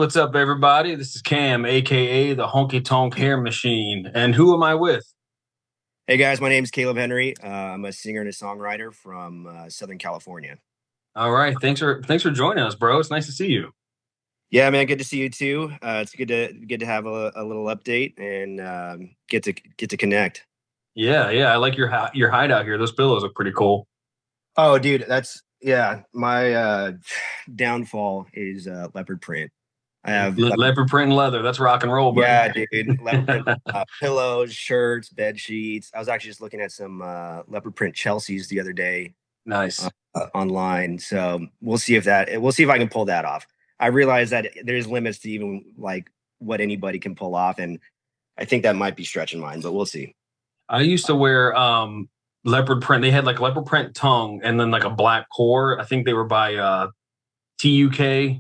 what's up, everybody? This is Cam, aka the Honky Tonk Hair Machine. And who am I with? Hey guys, my name is Caleb Henry. I'm a singer and a songwriter from Southern California. All right, thanks for joining us, bro. It's nice to see you. Yeah, man, good to see you too. It's good to have a little update and get to connect. Yeah. I like your hideout here. Those pillows look pretty cool. Oh, dude, that's yeah. My downfall is leopard print. I have Leopard print and leather. That's rock and roll, buddy. yeah, dude, leopard print pillows, shirts, bed sheets. I was actually just looking at some leopard print Chelsea's the other day Nice. online. So we'll see if I can pull that off. I realize that there's limits to even like what anybody can pull off, and I think that might be stretching mine, but we'll see. I used to wear leopard print. They had like leopard print tongue and then like a black core. I think they were by TUK.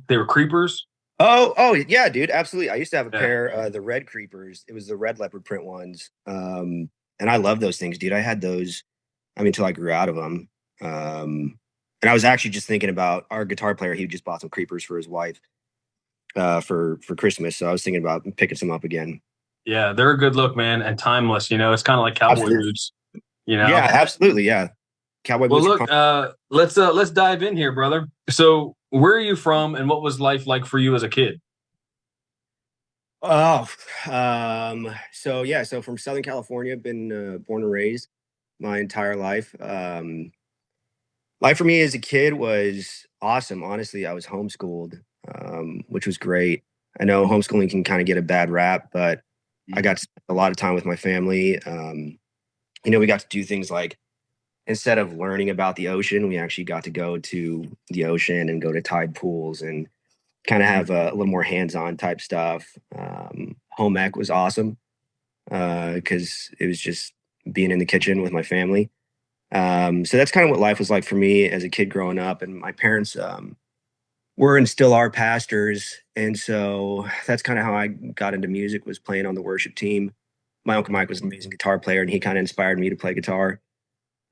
They were creepers. Oh yeah, dude, absolutely. I used to have a Yeah. pair, the red creepers. It was the red leopard print ones, and I love those things, dude. I had those, I mean, until I grew out of them. And I was actually just thinking about our guitar player. He just bought some creepers for his wife for Christmas, so I was thinking about picking some up again. Yeah, they're a good look, man, and timeless. It's kind of like cowboy Absolutely. boots. Yeah, absolutely. Yeah. Cowboy Well, boots. look, let's dive in here, brother. So, where are you from, and what was life like for you as a kid? Oh, so yeah, so from Southern California, been born and raised my entire life. Life for me as a kid was awesome. Honestly, I was homeschooled, which was great. I know homeschooling can kind of get a bad rap, but I got to spend a lot of time with my family. We got to do things like instead of learning about the ocean, we actually got to go to the ocean and go to tide pools and kind of have a little more hands-on type stuff. Home ec was awesome because it was just being in the kitchen with my family. So that's kind of what life was like for me as a kid growing up. And my parents were and still are pastors, and so that's kind of how I got into music, was playing on the worship team. My uncle Mike was an amazing guitar player, and he kind of inspired me to play guitar.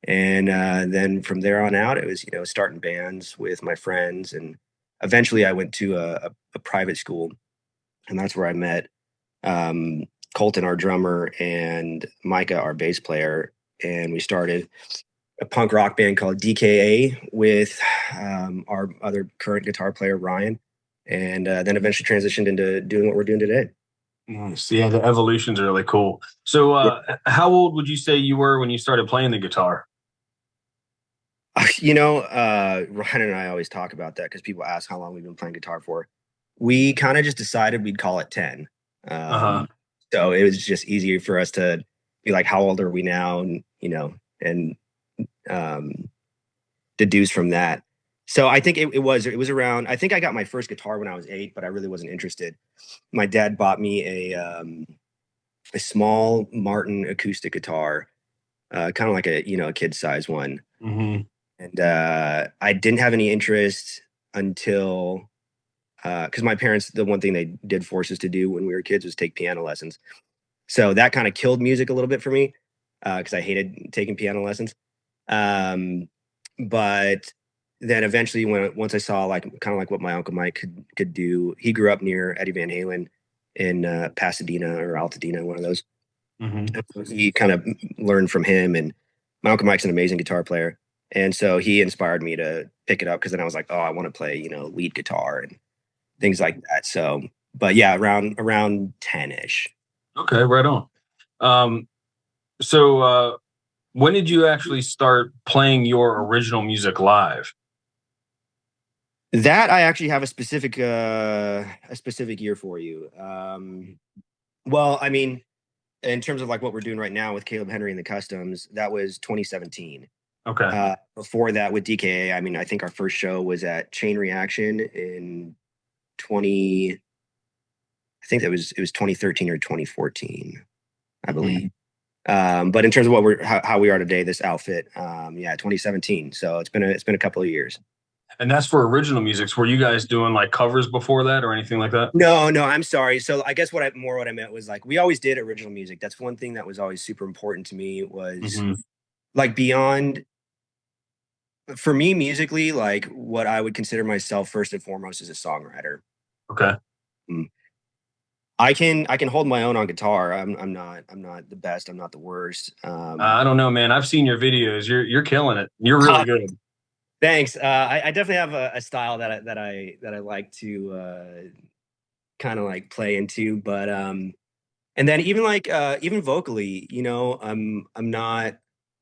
And then from there on out, it was starting bands with my friends, and eventually I went to a private school, and that's where I met um, Colton, our drummer, and Micah, our bass player, and we started a punk rock band called DKA with our other current guitar player Ryan, and then eventually transitioned into doing what we're doing today. Nice. Yeah, the evolution's really cool. So, how old would you say you were when you started playing the guitar? Ryan and I always talk about that because people ask how long we've been playing guitar for. We kind of just decided we'd call it 10. Uh-huh. So it was just easier for us to be like, how old are we now? And um, deduce from that. So I think it was around, I think I got my first guitar when I was 8, but I really wasn't interested. My dad bought me a small Martin acoustic guitar, kind of like a kid size one. Hmm. And I didn't have any interest until because my parents, the one thing they did force us to do when we were kids was take piano lessons. So that kind of killed music a little bit for me because I hated taking piano lessons. Um, but then eventually, once I saw like kind of like what my uncle Mike could do, he grew up near Eddie Van Halen in Pasadena or Altadena, one of those. Hmm. He kind of learned from him, and my uncle Mike's an amazing guitar player, and so he inspired me to pick it up because then I was like, oh, I want to play lead guitar and things like that. So, but yeah, around 10-ish. Okay, right on. Um, so, when did you actually start playing your original music live? That I actually have a specific year for you. Well, I mean, in terms of like what we're doing right now with Caleb Henry and the Customs, that was 2017. Okay. Before that with DKA, I mean, I think our first show was at Chain Reaction in 20. I think it was 2013 or 2014, I believe. But in terms of how we are today, this outfit, yeah, 2017. So it's been a couple of years. And that's for original music. So were you guys doing like covers before that or anything like that? No, I'm sorry. So I guess what I meant was like we always did original music. That's one thing that was always super important to me was Hmm. like beyond for me musically, like what I would consider myself first and foremost as a songwriter. Okay. Mm. I can hold my own on guitar. I'm not the best. I'm not the worst. I don't know, man. I've seen your videos. You're killing it. You're really good. Thanks. I definitely have a style that I like to kind of like play into, but and then even like even vocally, I'm not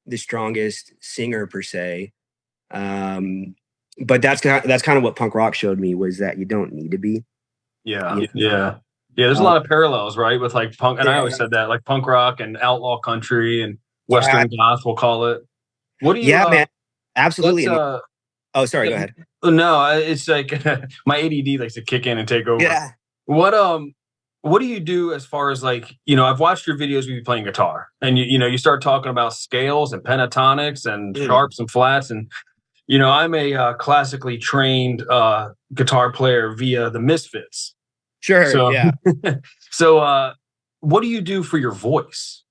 the strongest singer per se. Um, but that's kind of what punk rock showed me, was that you don't need to be. Yeah, You yeah, yeah. There's a know? lot of parallels, right, with like punk, and I always Yeah, said that, like punk rock and outlaw country and yeah, western goth, we'll call it. What do you? yeah, man, absolutely. What's And oh, sorry, go ahead. No, it's like my ADD likes to kick in and take over. Yeah. What what do you do as far as like, I've watched your videos with you playing guitar, and you start talking about scales and pentatonics and Mm, sharps and flats, and I'm a classically trained guitar player via the Misfits. sure. So Yeah. so what do you do for your voice?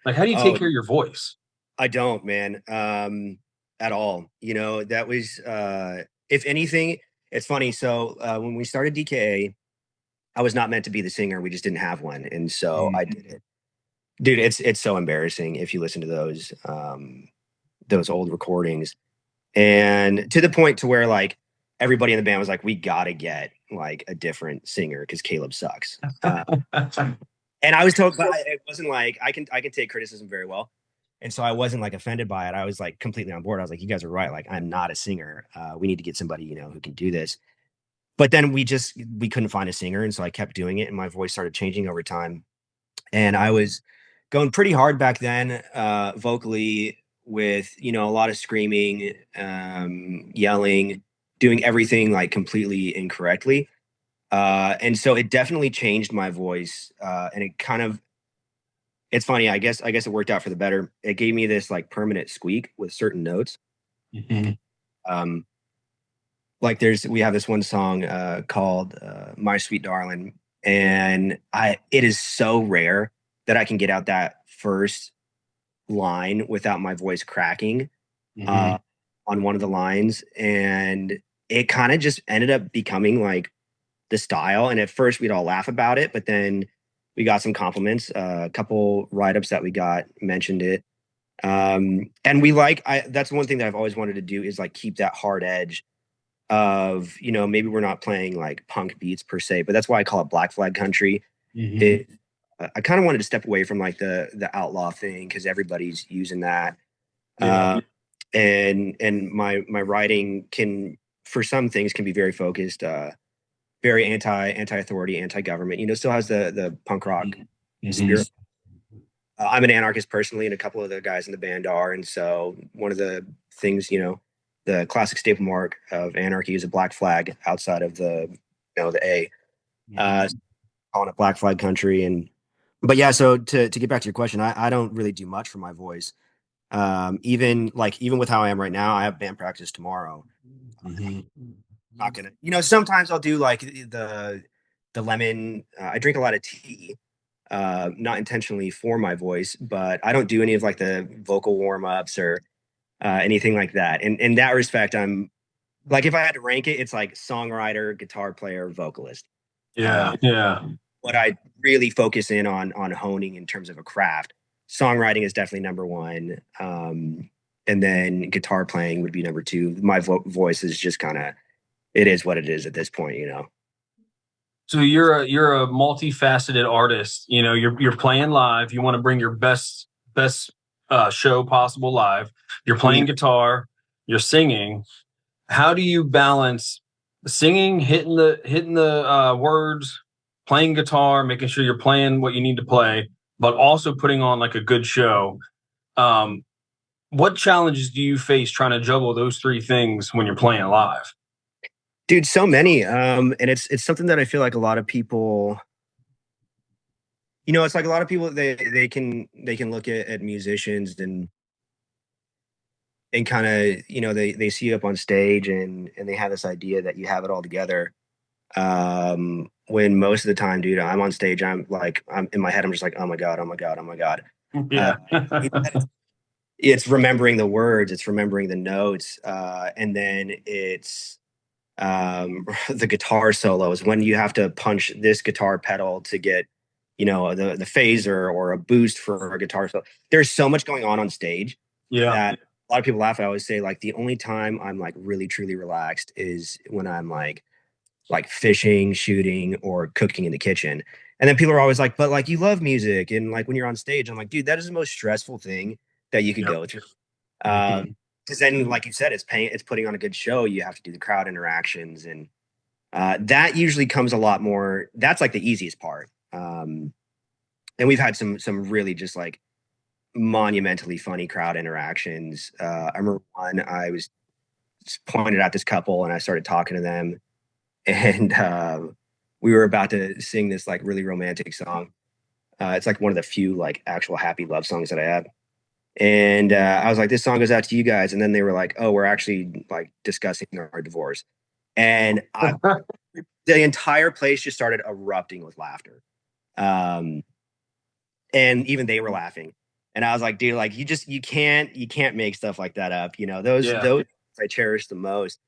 Like how do you take Oh, care of your voice? I don't, man. At all. That was if anything, it's funny. So when we started DKA, I was not meant to be the singer. We just didn't have one. And so I did it. Dude, it's so embarrassing if you listen to those old recordings. And to the point to where like everybody in the band was like, we gotta get like a different singer because Caleb sucks. And I was told, but it wasn't like I can take criticism very well. And so I wasn't like offended by it. I was like completely on board. I was like, you guys are right. Like, I'm not a singer. We need to get somebody, who can do this. But then we couldn't find a singer. And so I kept doing it, and my voice started changing over time. And I was going pretty hard back then, vocally, with, a lot of screaming, yelling, doing everything like completely incorrectly. And so it definitely changed my voice. And it's funny. I guess it worked out for the better. It gave me this like permanent squeak with certain notes. Mhm. Um, like we have this one song called "My Sweet Darling," and it is so rare that I can get out that first line without my voice cracking uh, Mhm. on one of the lines, and it kind of just ended up becoming like the style. And at first, we'd all laugh about it, but then we got some compliments. A couple write ups that we got mentioned it. And that's one thing that I've always wanted to do, is like keep that hard edge of, maybe we're not playing like punk beats per se, but that's why I call it Black Flag Country. Mhm. It, I kind of wanted to step away from like the outlaw thing because everybody's using that. Yeah. And my writing can, for some things, can be very focused, very anti-authority, anti-government. Still has the punk rock Mhm. spirit. I'm an anarchist personally, and a couple of the guys in the band are. And so one of the things, the classic staple mark of anarchy is a black flag outside of the A. Uh, Mhm. Calling it Black Flag Country. And but yeah, so to get back to your question, I don't really do much for my voice. Even with how I am right now, I have band practice tomorrow. Mhm. Not gonna, sometimes I'll do like the lemon. I drink a lot of tea, not intentionally for my voice, but I don't do any of like the vocal warm ups or anything like that. And in that respect, I'm like, if I had to rank it, it's like songwriter, guitar player, vocalist. Yeah. Uh, Yeah. what I really focus in on honing in terms of a craft, songwriting is definitely number one. And then guitar playing would be number two. My voice is just kind of, it is what it is at this point. So you're a multifaceted artist. You're playing live. You want to bring your best show possible live. You're Mhm. playing guitar. You're singing. How do you balance singing, hitting the words, playing guitar, making sure you're playing what you need to play, but also putting on like a good show? Um, what challenges do you face trying to juggle those three things when you're playing live? Dude, so many. And it's something that I feel like a lot of people, it's like a lot of people, they can look at musicians and kind of, they see you up on stage, and they have this idea that you have it all together. When most of the time, dude, I'm on stage, I'm in my head, I'm just like, oh my God, oh my God, oh my God. Uh, Yeah. it's remembering the words, it's remembering the notes, and then it's the guitar solos, when you have to punch this guitar pedal to get, the phaser or a boost for a guitar solo. There's so much going on stage Yeah. that a lot of people laugh. I always say like the only time I'm like really truly relaxed is when I'm like fishing, shooting, or cooking in the kitchen. And then people are always like, but like you love music and like when you're on stage, I'm like, dude, that is the most stressful thing that you could Yep. go through. Hmm. Because then, like you said, it's putting on a good show. You have to do the crowd interactions, and that usually comes a lot more. That's like the easiest part. And we've had some really just like monumentally funny crowd interactions. I remember one I was pointed at this couple, and I started talking to them, and we were about to sing this like really romantic song. It's like one of the few like actual happy love songs that I have. And I was like, this song goes out to you guys. And then they were like, oh, we're actually like discussing our divorce. And the entire place just started erupting with laughter. Um, and even they were laughing. And I was like, dude, like you can't make stuff like that up. Yeah. Those I cherish the most.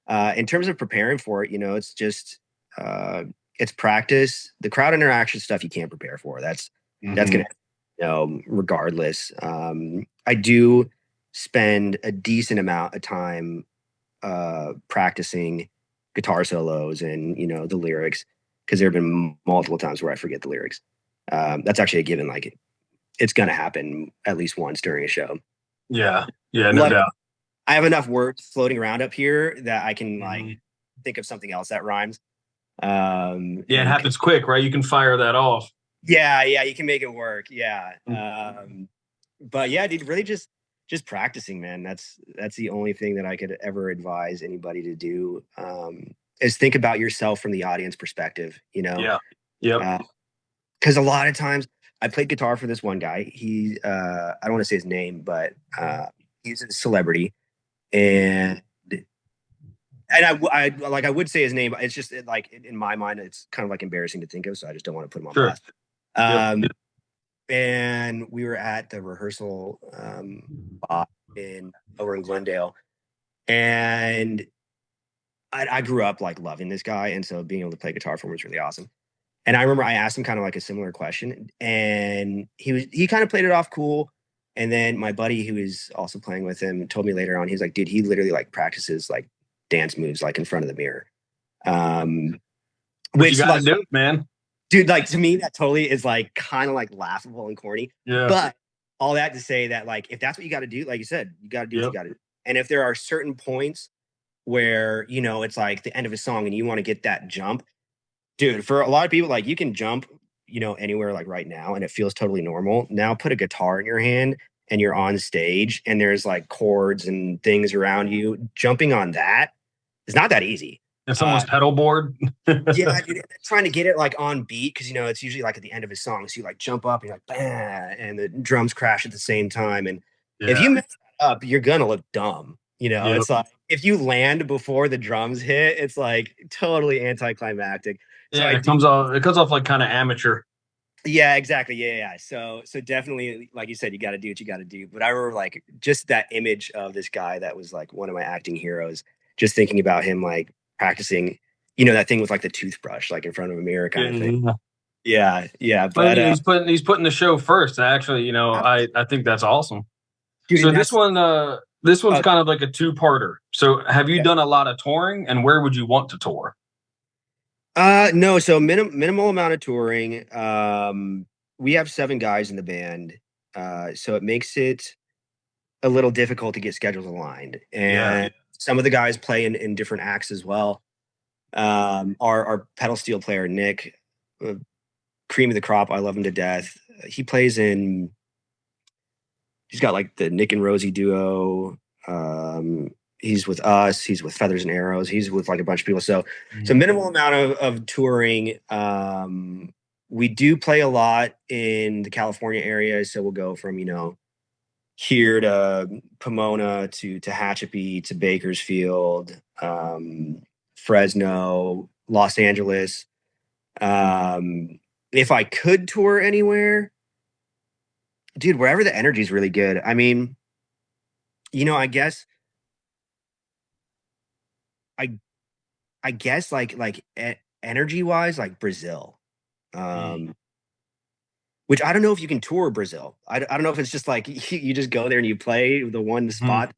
In terms of preparing for it, it's just uh, it's practice. The crowd interaction stuff you can't prepare for. That's Hmm. gonna, regardless. I do spend a decent amount of time practicing guitar solos and the lyrics because there have been multiple times where I forget the lyrics. That's actually a given. Like it's gonna happen at least once during a show. Yeah. Yeah. No Like doubt. I have enough words floating around up here that I can like Hmm. think of something else that rhymes. Yeah. It And happens quick, right? You can fire that off. yeah, you can make it work. Yeah. Mm. But yeah, dude, really just practicing, man. That's the only thing that I could ever advise anybody to do. Is think about yourself from the audience perspective, Yeah. Yep. because a lot of times I played guitar for this one guy. I don't want to say his name, but he's a celebrity, and I would say his name, but it's just like in my mind, it's kind of like embarrassing to think of, so I just don't want to put him on Sure. blast. Yep. Um, and we were at the rehearsal spot in over in Glendale, and I grew up like loving this guy, and so being able to play guitar for him was really awesome. And I remember I asked him kind of like a similar question, and he kind of played it off cool. And then my buddy who was also playing with him told me later on, he's like, dude, he literally like practices like dance moves like in front of the mirror. Um, But you which got to like, do it, man. dude, like to me, that totally is like kind of like laughable and corny. Yeah. But all that to say that like if that's what you got to do, like you said, you got to do what you Yep. got to do. And if there are certain points where it's like the end of a song and you want to get that jump, dude, for a lot of people, like you can jump, anywhere like right now and it feels totally normal. Now put a guitar in your hand and you're on stage and there's like chords and things around you. Jumping on that is not that easy. And someone's pedal board. Yeah, dude, trying to get it like on beat because it's usually like at the end of a song. So you like jump up and you're like, bah, and the drums crash at the same time. And if Yeah. you mess that up, you're gonna look dumb. Yep. It's like if you land before the drums hit, it's like totally anticlimactic. So Yeah. I It do. comes off. It comes off like kind of amateur. Yeah, exactly. Yeah. So definitely, like you said, you got to do what you got to do. But I remember like just that image of this guy that was like one of my acting heroes. Just thinking about him like practicing, that thing with like the toothbrush, like in front of a mirror kind of thing. Yeah. Yeah. But But he's putting the show first. Actually, I think that's awesome. dude, So and this that's one, this one's uh, kind of like a two-parter. So have you yeah. done a lot of touring, and where would you want to tour? No, so minimal amount of touring. We have 7 guys in the band, so it makes it a little difficult to get schedules aligned. Yeah. And some of the guys play in different acts as well. Our pedal steel player Nick, uh, cream of the crop. I love him to death. He plays in. He's got like the Nick and Rosie duo. He's with us. He's with Feathers and Arrows. He's with like a bunch of people. So Mhm. minimal amount of touring. We do play a lot in the California area. So we'll go from here to Pomona to Tehachapi to Bakersfield, Fresno, Los Angeles. Um, if I could tour anywhere, dude, wherever the energy is really good. I mean, I guess I I guess energy wise, like Brazil. Mm. Um, which I don't know if you can tour Brazil. I don't know if it's just like you just go there and you play the one Mhm. spot,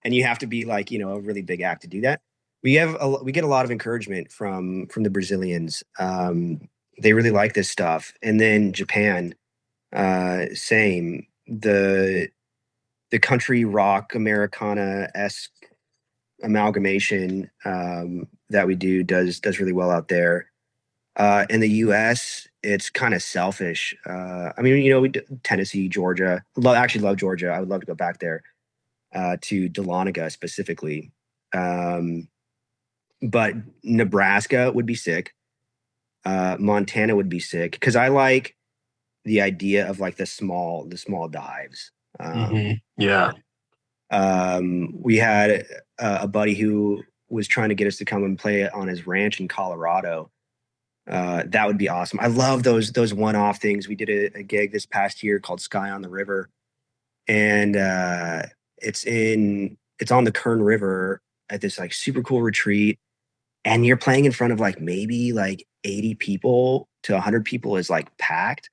and you have to be like, a really big act to do that. We get a lot of encouragement from the Brazilians. They really like this stuff. And then Japan, same. The country rock Americana esque amalgamation that we do does really well out there. In the U.S., it's kind of selfish. I mean, Tennessee, Georgia. Actually love Georgia. I would love to go back there, to Dahlonega specifically. Um, but Nebraska would be sick. Montana would be sick because I like the idea of like the small dives. Yeah. We had a buddy who was trying to get us to come and play it on his ranch in Colorado. That would be awesome. I love those one-off things. We did a gig this past year called Sky on the River, and it's on the Kern River at this like super cool retreat, and you're playing in front of like maybe like 80 people to 100 people is like packed.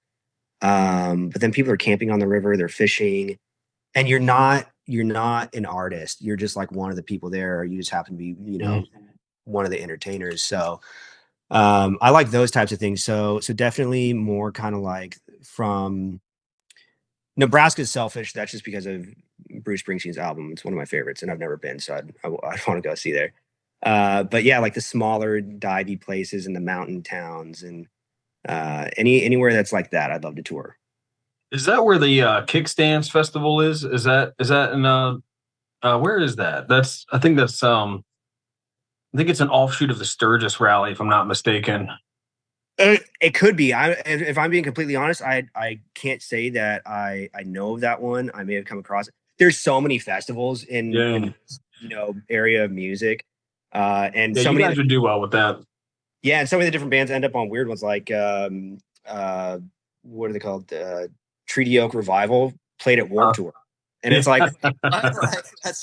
But then people are camping on the river, they're fishing, and you're not an artist. You're just like one of the people there, or you just happen to be, Mhm. one of the entertainers. So I like those types of things. So definitely more kind of like from Nebraska's selfish. That's just because of Bruce Springsteen's album. It's one of my favorites, and I've never been, so I want to go see there. But yeah, like the smaller divey places and the mountain towns and anywhere that's like that, I'd love to tour. Is that where the Kickstands Festival is? Is that in where is that? I think it's an offshoot of the Sturgis rally, if I'm not mistaken. It could be. If I'm being completely honest, I can't say that I know of that one. I may have come across it. There's so many festivals in Yeah. area of music, and Yeah, so you many of the guys would do well with that. yeah, and so many of the different bands end up on weird ones like uh, what are they called? Treaty Oak Revival played at Warp Uh, Tour, and yeah. it's like that's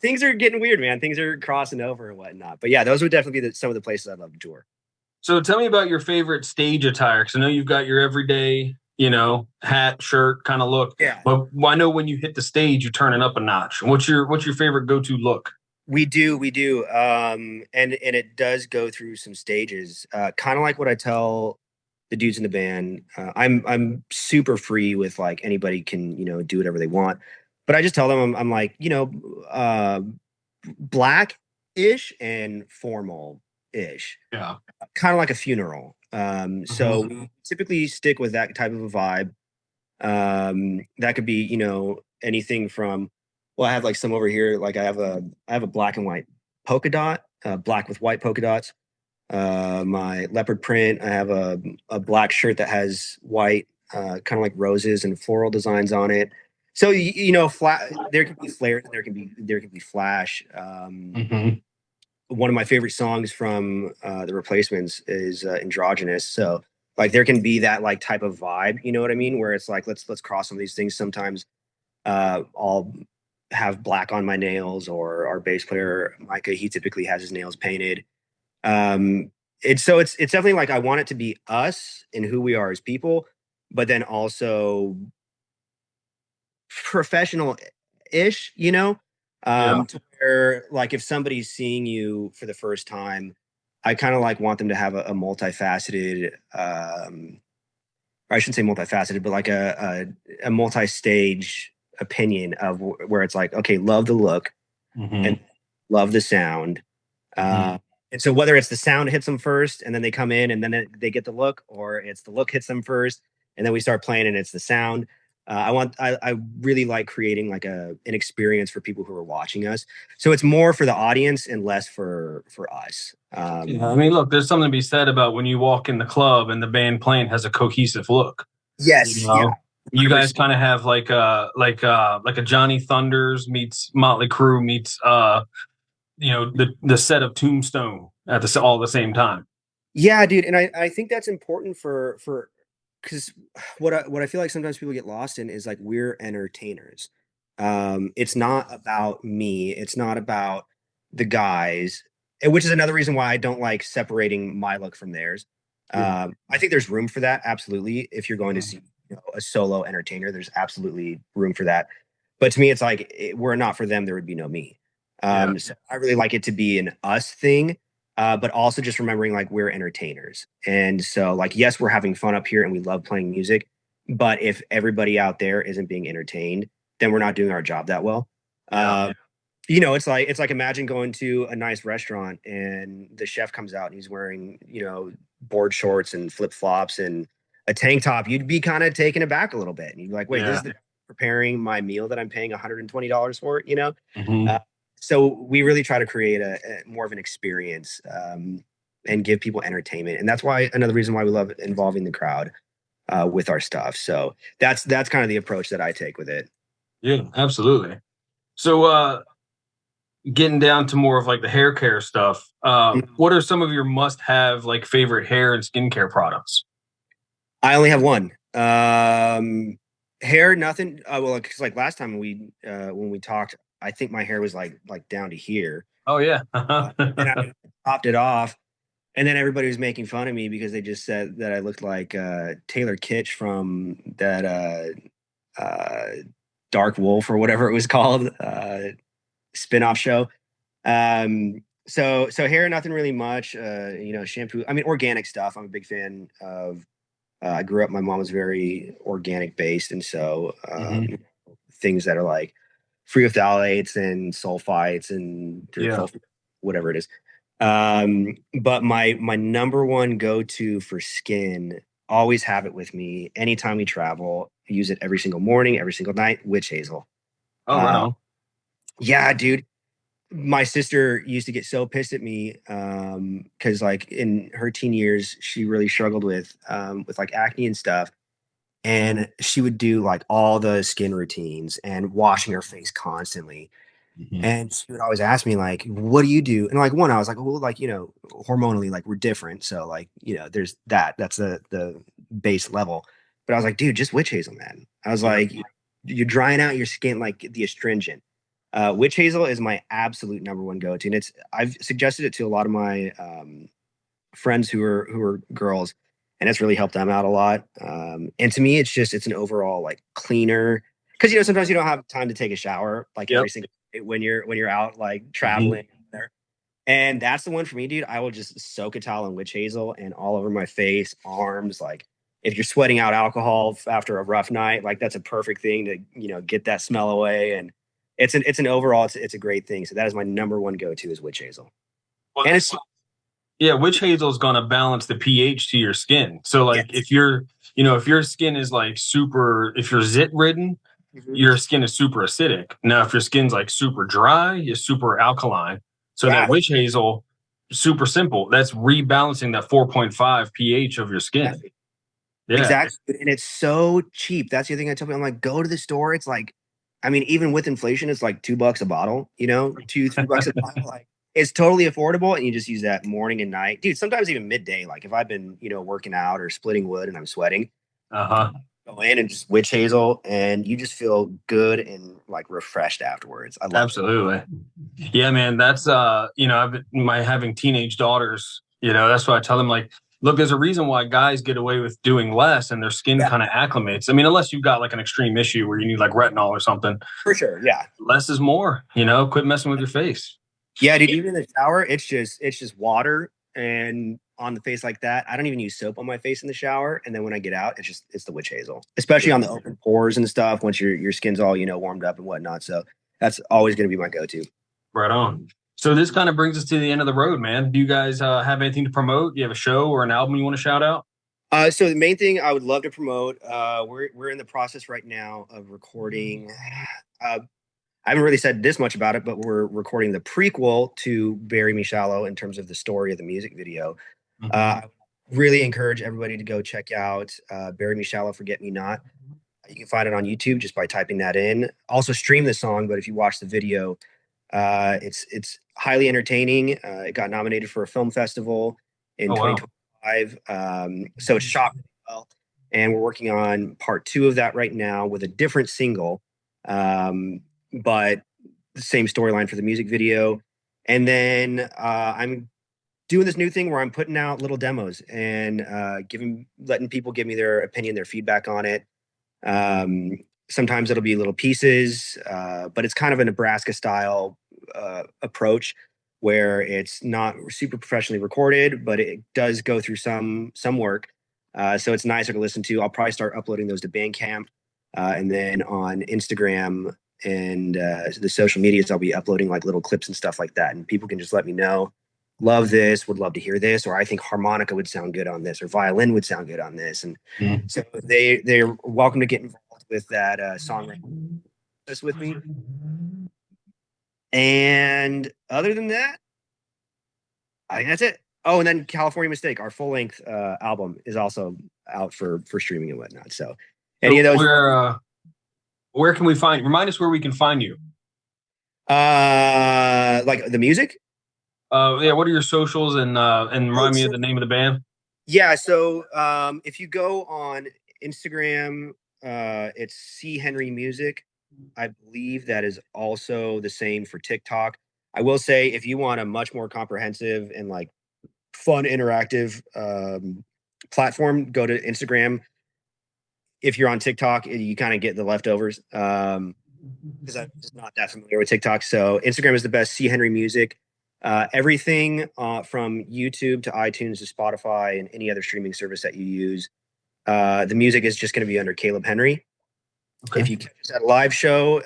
things are getting weird, man. Things are crossing over and whatnot. But yeah, those would definitely be some of the places I'd love to tour. So tell me about your favorite stage attire, because I know you've got your everyday, hat, shirt kind of look. Yeah. But I know when you hit the stage, you turn it up a notch. What's your favorite go-to look? We do, and it does go through some stages, kind of like what I tell the dudes in the band. I'm super free with like anybody can do whatever they want, but I just tell them I'm like black ish and formal ish, Yeah. kind of like a funeral. So Hmm. we typically stick with that type of a vibe. That could be, anything from, well, I have like some over here. Like I have a black and white polka dot, black with white polka dots. My leopard print. I have a black shirt that has white, kind of like roses and floral designs on it. So flat. There can be flares. There can be flash. Hmm. One of my favorite songs from the Replacements is Androgynous. So like there can be that like type of vibe, you know what I mean? Where it's like let's cross some of these things. Sometimes I'll have black on my nails, or our bass player Micah, he typically has his nails painted. Um, it's definitely like I want it to be us and who we are as people, but then also professional ish, Yeah. to where like if somebody's seeing you for the first time, I kind of like want them to have a multifaceted, or I shouldn't say multifaceted, but like a multi-stage opinion of where it's like, okay, love the look and Hmm. love the sound. Hmm. Uh, and so whether it's the sound hits them first and then they come in and then they get the look, or it's the look hits them first and then we start playing and it's the sound. I really like creating like an experience for people who are watching us. So it's more for the audience and less for us. Yeah. I mean, look, there's something to be said about when you walk in the club and the band playing has a cohesive look. You Yes, yeah, know, you guys 100%. kind of have like a Johnny Thunders meets Motley Crue meets the set of Tombstone at the same time. Yeah, dude, and I think that's important for because what I feel like sometimes people get lost in is like we're entertainers. It's not about me. It's not about the guys. which is another reason why I don't like separating my look from theirs. Yeah. I think there's room for that. Absolutely. If you're going to Mhm. see, a solo entertainer, there's absolutely room for that. But to me, it's like, were it not for them, there would be no me. Yeah. So I really like it to be an us thing, but also just remembering like we're entertainers. And so, like, yes, we're having fun up here and we love playing music. But if everybody out there isn't being entertained, then we're not doing our job that well. Yeah. It's like imagine going to a nice restaurant and the chef comes out and he's wearing, board shorts and flip flops and a tank top. You'd be kind of taken aback a little bit, and you'd be like, "Wait, this Yeah. is the preparing my meal that I'm paying $120 for?" Hmm. Uh, so we really try to create a more of an experience, and give people entertainment, and that's why another reason why we love involving the crowd with our stuff. So that's kind of the approach that I take with it. Yeah, absolutely. So, getting down to more of like the hair care stuff, what are some of your must have like favorite hair and skincare products? I only have one. Hair, nothing. Well, because like last time when we talked, I think my hair was like down to here, Oh yeah. and I popped it off, and then everybody was making fun of me because they just said that I looked like Taylor Kitsch from that uh, Dark Wolf or whatever it was called, spinoff show. So hair, nothing really much. Shampoo. I mean, organic stuff. I'm a big fan of. I grew up. My mom was very organic based, and so Hmm. things that are like free of phthalates and sulfites and Yeah. whatever it is. But my number one go to for skin, always have it with me anytime we travel. Use it every single morning, every single night. Witch hazel. Oh, right Uh, on. yeah, dude. My sister used to get so pissed at me because like in her teen years, she really struggled with like acne and stuff, and she would do like all the skin routines and washing her face constantly. Hmm. And she would always ask me, like, what do you do? And like one, I was like, well, like, hormonally, like we're different. So like, there's that's the base level. But I was like, dude, just witch hazel, man. I was Yeah. like, you're drying out your skin like the astringent. Witch hazel is my absolute number one go-to. And I've suggested it to a lot of my friends who are girls, and it's really helped them out a lot. And to me, it's an overall like cleaner, because sometimes you don't have time to take a shower like Yep. every single day when you're out like Hmm. traveling there. And that's the one for me, dude. I will just soak a towel in witch hazel and all over my face, arms. Like if you're sweating out alcohol after a rough night, like that's a perfect thing to get that smell away. And it's an overall it's a great thing. So that is my number one go to is witch hazel, Well, and it's yeah, witch hazel is going to balance the pH to your skin. So, like, yes. if your skin is like super, if you're zit ridden, Mhm. your skin is super acidic. Now, if your skin's like super dry, you're super alkaline. So that Yeah. witch hazel, super simple. That's rebalancing that 4.5 pH of your skin. Exactly. Yeah. Exactly. And it's so cheap. That's the other thing I tell people. I'm like, go to the store. It's like, I mean, even with inflation, it's like $2 a bottle, 2, $3 a bottle. Like it's totally affordable. And you just use that morning and night. Dude, sometimes even midday. Like if I've been, working out or splitting wood and I'm sweating, Uh huh. go in and just witch hazel and you just feel good and like refreshed afterwards. I love it. Absolutely. Yeah, man. That's I've been, my having teenage daughters. That's why I tell them like, look, there's a reason why guys get away with doing less and their skin Yeah, kind of acclimates. I mean, unless you've got like an extreme issue where you need like retinol or something, for sure. Yeah. less is more. Quit messing with your face. Yeah, dude, even in the shower, it's just water and on the face like that. I don't even use soap on my face in the shower. And then when I get out, it's the witch hazel. Especially Yeah, on the open pores and stuff, once your skin's all, warmed up and whatnot. So that's always gonna be my go-to. right on. So this kind of brings us to the end of the road, man. Do you guys have anything to promote? Do you have a show or an album you want to shout out? So the main thing I would love to promote, we're in the process right now of recording. Uh, I haven't really said this much about it, but we're recording the prequel to Bury Me Shallow in terms of the story of the music video. Mhm. I really encourage everybody to go check out Bury Me Shallow, Forget Me Not. You can find it on YouTube just by typing that in. Also stream the song, but if you watch the video, it's highly entertaining. It got nominated for a film festival in Oh wow. 2025. So it's shot really well. And we're working on part two of that right now with a different single, but the same storyline for the music video. And then I'm doing this new thing where I'm putting out little demos and letting people give me their opinion, their feedback on it. Um, Sometimes it'll be little pieces, but it's kind of a Nebraska style approach where it's not super professionally recorded, but it does go through some work. So it's nicer to listen to. I'll probably start uploading those to Bandcamp, and then on Instagram and the social medias, I'll be uploading like little clips and stuff like that, and people can just let me know. Love this, would love to hear this, or I think harmonica would sound good on this, or violin would sound good on this, and Mm. so they're welcome to get involved with that songwriting process with me. And other than that, I think that's it. Oh, and then California Mistake, our full length album, is also out for streaming and whatnot. So any So of those, where can we find? Remind us where we can find you. like the music. Yeah, what are your socials and Oh, remind me of so the name of the band? yeah. So if you go on Instagram, it's C Henry Music. I believe that is also the same for TikTok. I will say, if you want a much more comprehensive and like fun, interactive platform, go to Instagram. If you're on TikTok, you kind of get the leftovers because I'm just not that familiar with TikTok. So Instagram is the best. C Henry Music. Everything from YouTube to iTunes to Spotify and any other streaming service that you use. The music is just going to be under Caleb Henry. Okay, If you catch us at a live show,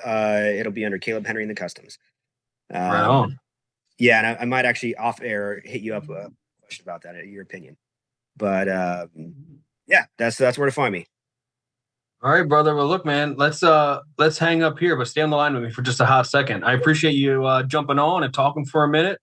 it'll be under Caleb Henry and the Customs. right Um, on. yeah, and I might actually off air hit you up a question about that, your opinion. But yeah, that's where to find me. All right, brother. Well, look, man, let's hang up here, but stay on the line with me for just a hot second. I appreciate you jumping on and talking for a minute.